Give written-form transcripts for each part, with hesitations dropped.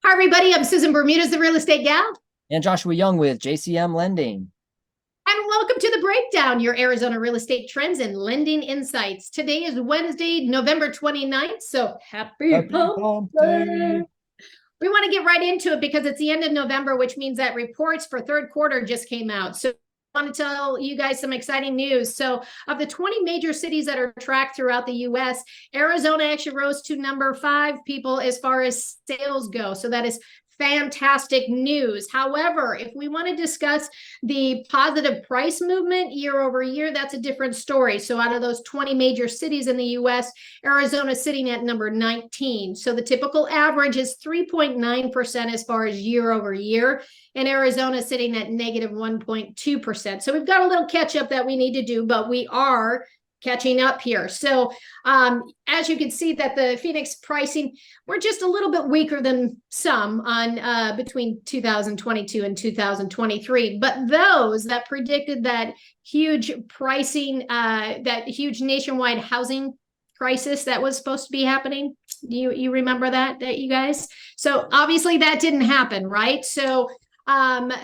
Hi, everybody. I'm Susan Bermudez, the real estate gal. And Joshua Young with JCM Lending. And welcome to the breakdown, your Arizona real estate trends and lending insights. Today is Wednesday, November 29th. So happy Happy hump Hump day. Day. We want to get right into it because it's the end of November, which means that reports for third quarter just came out. So I want to tell you guys some exciting news. So, of the 20 major cities that are tracked throughout the US, Arizona actually rose to number 5 people as far as sales go. So that is fantastic news. However, if we want to discuss the positive price movement year over year, that's a different story. So out of those 20 major cities in the US, Arizona is sitting at number 19. So the typical average is 3.9% as far as year over year, and Arizona is sitting at negative 1.2%. So we've got a little catch up that we need to do, but we are catching up here. So as you can see that the Phoenix pricing, we're just a little bit weaker than some on between 2022 and 2023. But those that predicted that huge pricing, that huge nationwide housing crisis that was supposed to be happening, you remember that you guys? So obviously that didn't happen, right? So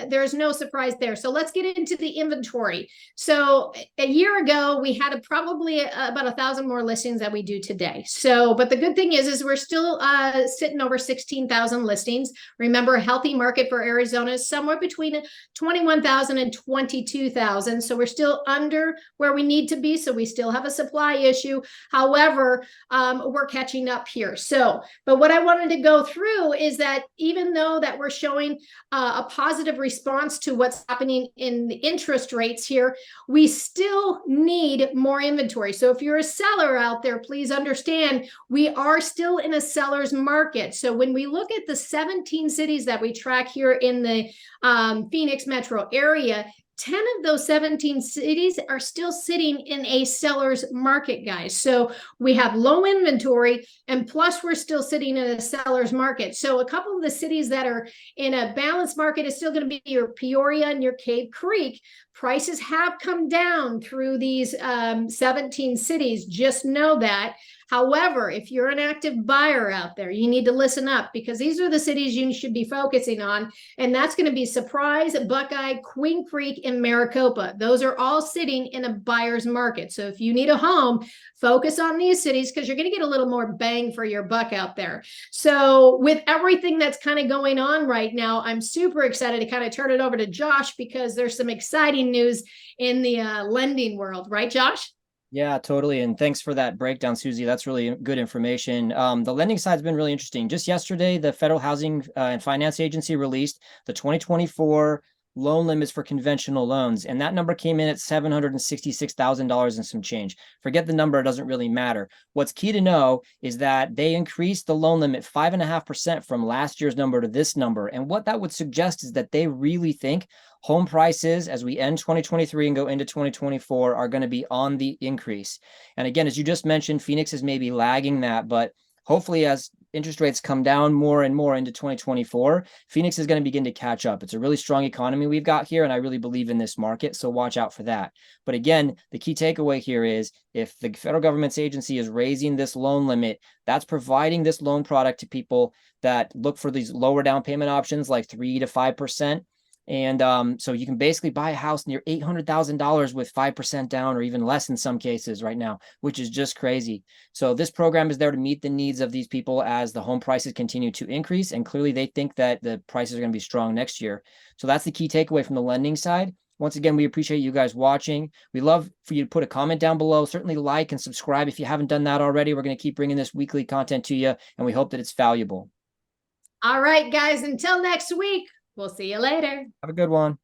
there's no surprise there. So let's get into the inventory. So a year ago we had probably about 1,000 more listings that we do today. So but the good thing is we're still sitting over 16,000 listings. Remember, a healthy market for Arizona is somewhere between 21,000 and 22,000. So we're still under where we need to be, so we still have a supply issue. However, we're catching up here. So but what I wanted to go through is that even though that we're showing a positive response to what's happening in the interest rates here, we still need more inventory. So if you're a seller out there, please understand we are still in a seller's market. So when we look at the 17 cities that we track here in the Phoenix metro area, 10 of those 17 cities are still sitting in a seller's market, guys. So we have low inventory, and plus we're still sitting in a seller's market. So a couple of the cities that are in a balanced market is still going to be your Peoria and your Cave Creek. Prices have come down through these 17 cities. Just know that. However, if you're an active buyer out there, you need to listen up, because these are the cities you should be focusing on. And that's going to be Surprise, Buckeye, Queen Creek, and Maricopa. Those are all sitting in a buyer's market. So if you need a home, focus on these cities, because you're going to get a little more bang for your buck out there. So with everything that's kind of going on right now, I'm super excited to kind of turn it over to Josh, because there's some exciting news in the lending world. Right, Josh? Yeah, totally. And thanks for that breakdown, Susie. That's really good information. The lending side's been really interesting. Just yesterday, the Federal Housing and Finance Agency released the 2024 loan limits for conventional loans, and that number came in at $766,000 and some change. Forget the number, it doesn't really matter. What's key to know is that they increased the loan limit 5.5% from last year's number to this number. And what that would suggest is that they really think home prices as we end 2023 and go into 2024 are going to be on the increase. And again, as you just mentioned, Phoenix is maybe lagging that, but hopefully as interest rates come down more and more into 2024, Phoenix is going to begin to catch up. It's a really strong economy we've got here, and I really believe in this market, so watch out for that. But again, the key takeaway here is if the federal government's agency is raising this loan limit, that's providing this loan product to people that look for these lower down payment options like 3 to 5%. And so you can basically buy a house near $800,000 with 5% down, or even less in some cases right now, which is just crazy. So this program is there to meet the needs of these people as the home prices continue to increase. And clearly they think that the prices are going to be strong next year. So that's the key takeaway from the lending side. Once again, we appreciate you guys watching. We love for you to put a comment down below. Certainly like and subscribe if you haven't done that already. We're going to keep bringing this weekly content to you, and we hope that it's valuable. All right, guys, until next week, we'll see you later. Have a good one.